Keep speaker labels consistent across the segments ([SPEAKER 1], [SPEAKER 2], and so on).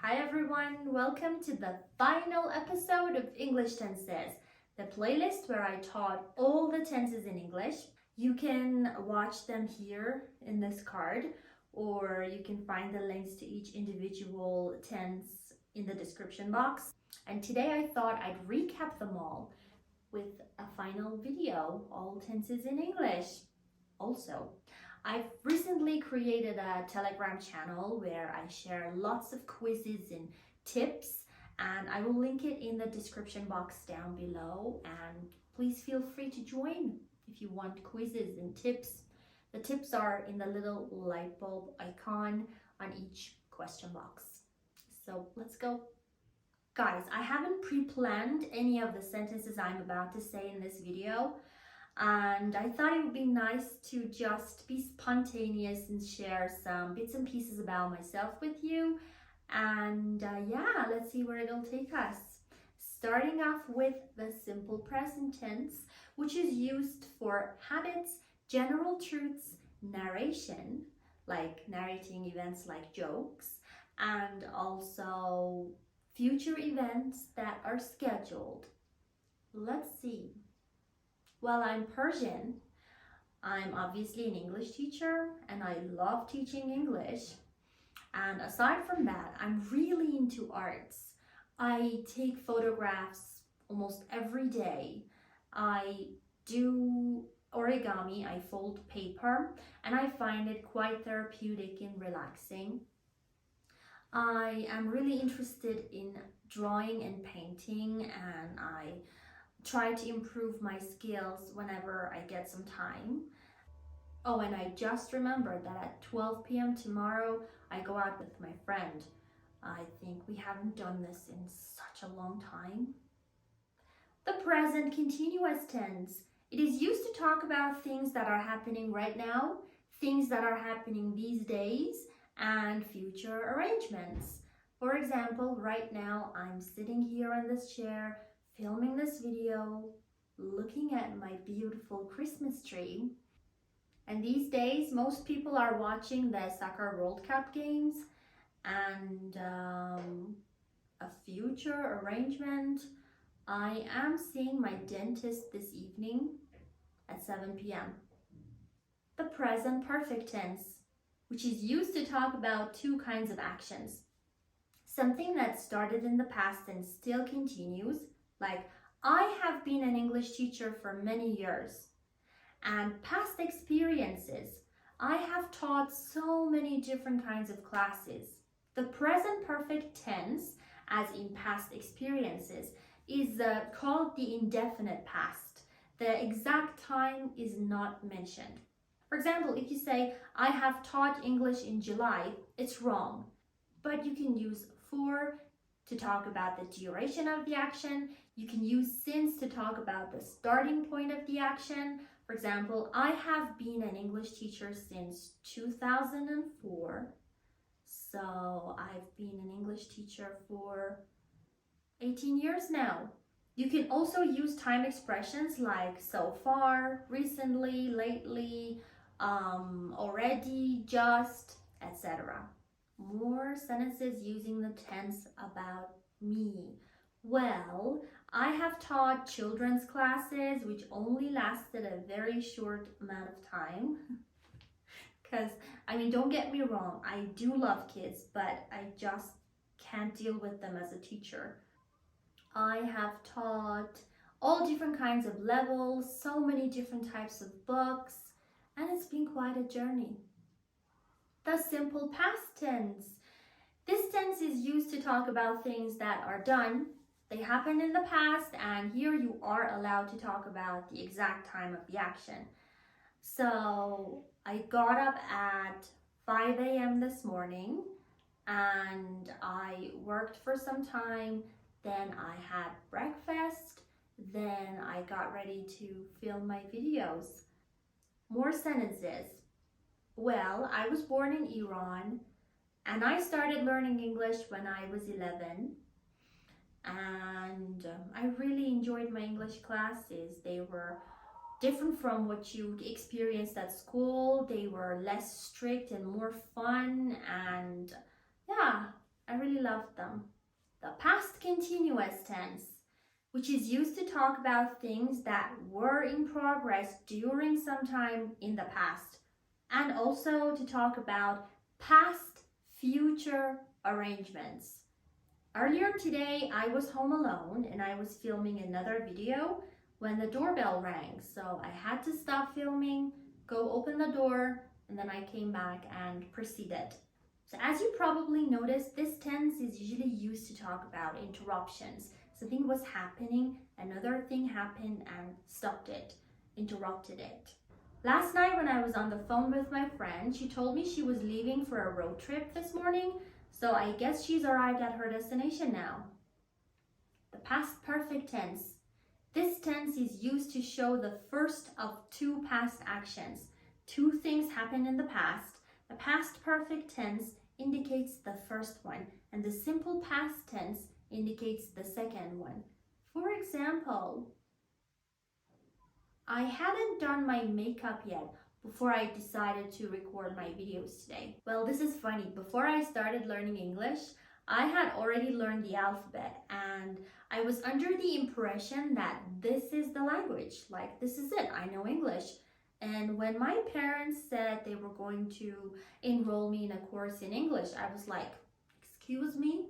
[SPEAKER 1] Hi everyone, welcome to the final episode of English Tenses, the playlist where I taught all the tenses in English. You can watch them here in this card, or you can find the links to each individual tense in the description box. And today I thought I'd recap them all with a final video, all tenses in English. Also, I've recently created a Telegram channel where I share lots of quizzes and tips, and I will link it in the description box down below, and please feel free to join if you want quizzes and tips. The tips are in the little light bulb icon on each question box. So let's go. Guys, I haven't pre-planned any of the sentences I'm about to say in this video, and I thought it would be nice to just be spontaneous and share some bits and pieces about myself with you. And yeah, let's see where it'll take us. Starting off with the simple present tense, which is used for habits, general truths, narration, like narrating events like jokes, and also future events that are scheduled. Let's see. Well, I'm Persian. I'm obviously an English teacher and I love teaching English. And aside from that, I'm really into arts. I take photographs almost every day. I do origami, I fold paper, and I find it quite therapeutic and relaxing. I am really interested in drawing and painting, and I try to improve my skills whenever I get some time. Oh, and I just remembered that at 12 p.m. tomorrow, I go out with my friend. I think we haven't done this in such a long time. The present continuous tense. It is used to talk about things that are happening right now, things that are happening these days, and future arrangements. For example, right now I'm sitting here on this chair filming this video, looking at my beautiful Christmas tree. And these days, most people are watching the Soccer World Cup games, and a future arrangement. I am seeing my dentist this evening at 7 p.m. The present perfect tense, which is used to talk about two kinds of actions. Something that started in the past and still continues, like I have been an English teacher for many years. And past experiences. I have taught so many different kinds of classes. The present perfect tense, as in past experiences, is called the indefinite past. The exact time is not mentioned. For example, if you say, I have taught English in July, it's wrong. But you can use for to talk about the duration of the action. You can use since to talk about the starting point of the action. For example, I have been an English teacher since 2004. So I've been an English teacher for 18 years now. You can also use time expressions like so far, recently, lately, already, just, etc. More sentences using the tense about me. Well, I have taught children's classes which only lasted a very short amount of time. Because, don't get me wrong, I do love kids, but I just can't deal with them as a teacher. I have taught all different kinds of levels, so many different types of books, and it's been quite a journey. The simple past tense. This tense is used to talk about things that are done. They happened in the past, and here you are allowed to talk about the exact time of the action. So I got up at 5 a.m. this morning and I worked for some time. Then I had breakfast. Then I got ready to film my videos. More sentences. Well, I was born in Iran and I started learning English when I was 11. And I really enjoyed my English classes. They were different from what you experienced at school. They were less strict and more fun, and yeah, I really loved them. The past continuous tense, which is used to talk about things that were in progress during some time in the past, and also to talk about past future arrangements. Earlier today, I was home alone and I was filming another video when the doorbell rang. So I had to stop filming, go open the door, and then I came back and proceeded. So as you probably noticed, this tense is usually used to talk about interruptions. Something was happening, another thing happened and stopped it, interrupted it. Last night when I was on the phone with my friend, she told me she was leaving for a road trip this morning, so I guess she's arrived at her destination now. The past perfect tense. This tense is used to show the first of two past actions. Two things happened in the past. The past perfect tense indicates the first one, and the simple past tense indicates the second one. For example, I hadn't done my makeup yet before I decided to record my videos today. Well, this is funny. Before I started learning English, I had already learned the alphabet and I was under the impression that this is the language. Like, this is it. I know English. And when my parents said they were going to enroll me in a course in English, I was like, excuse me?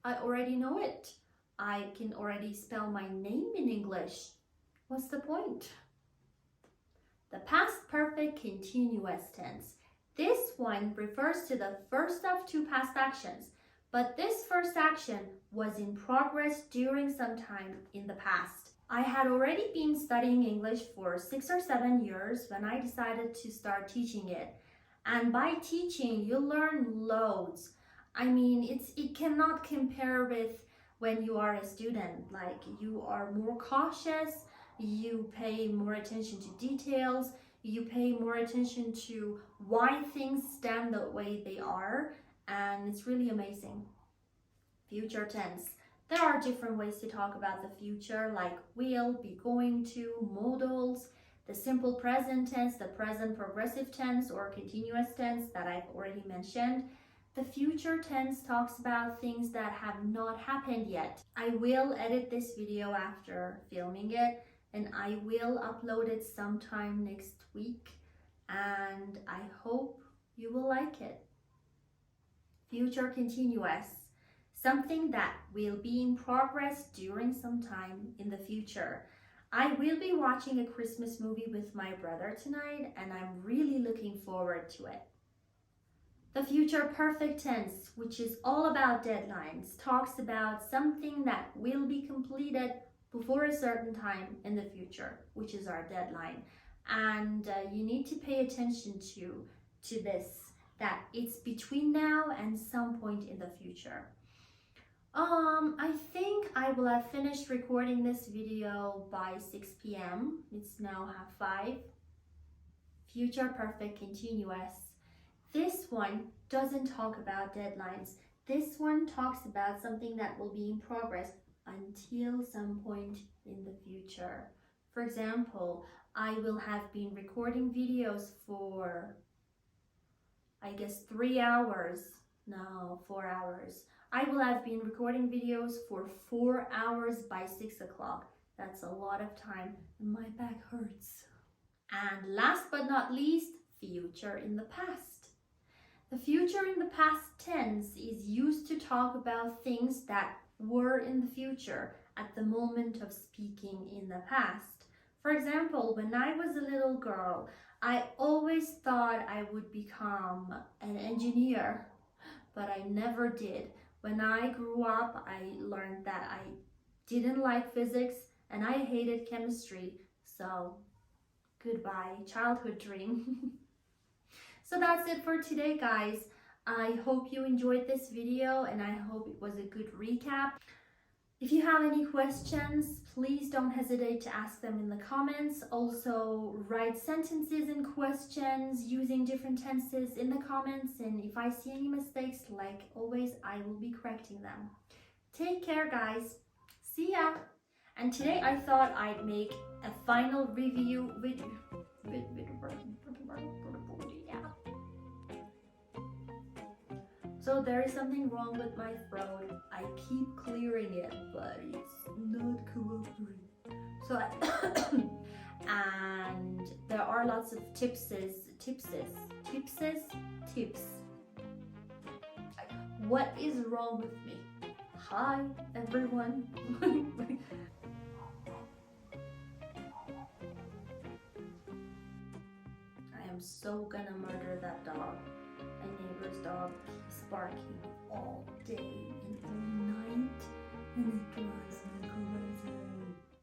[SPEAKER 1] I already know it. I can already spell my name in English. What's the point? The past perfect continuous tense. This one refers to the first of two past actions, but this first action was in progress during some time in the past. I had already been studying English for 6 or 7 years when I decided to start teaching it. And by teaching, you learn loads. I mean, it cannot compare with when you are a student. Like, you are more cautious, you pay more attention to details, you pay more attention to why things stand the way they are, and it's really amazing. Future tense. There are different ways to talk about the future, like will, be going to, modals, the simple present tense, the present progressive tense, or continuous tense that I've already mentioned. The future tense talks about things that have not happened yet. I will edit this video after filming it, and I will upload it sometime next week, and I hope you will like it. Future continuous. Something that will be in progress during some time in the future. I will be watching a Christmas movie with my brother tonight, and I'm really looking forward to it. The future perfect tense, which is all about deadlines, talks about something that will be completed before a certain time in the future, which is our deadline. And you need to pay attention to this, that it's between now and some point in the future. I think I will have finished recording this video by 6 p.m. It's now 5:30. Future perfect continuous. This one doesn't talk about deadlines. This one talks about something that will be in progress until some point in the future. For example, I will have been recording videos for, I guess, 3 hours. No, 4 hours. I will have been recording videos for 4 hours by 6 o'clock. That's a lot of time and my back hurts. And last but not least, future in the past. The future in the past tense is used to talk about things that were in the future at the moment of speaking in the past. For example, when I was a little girl, I always thought I would become an engineer, but I never did. When I grew up, I learned that I didn't like physics and I hated chemistry. So, goodbye, childhood dream. So that's it for today, guys. I hope you enjoyed this video and I hope it was a good recap. If you have any questions, please don't hesitate to ask them in the comments. Also, write sentences and questions using different tenses in the comments. And if I see any mistakes, like always, I will be correcting them. Take care, guys. See ya. And today I thought I'd make a final review video. So there is something wrong with my throat. I keep clearing it, but it's not cooperating. So and there are lots of tips. What is wrong with me? Hi, everyone. I am so gonna murder that dog. My neighbor's dog keeps barking all day and all night, and it drives me crazy.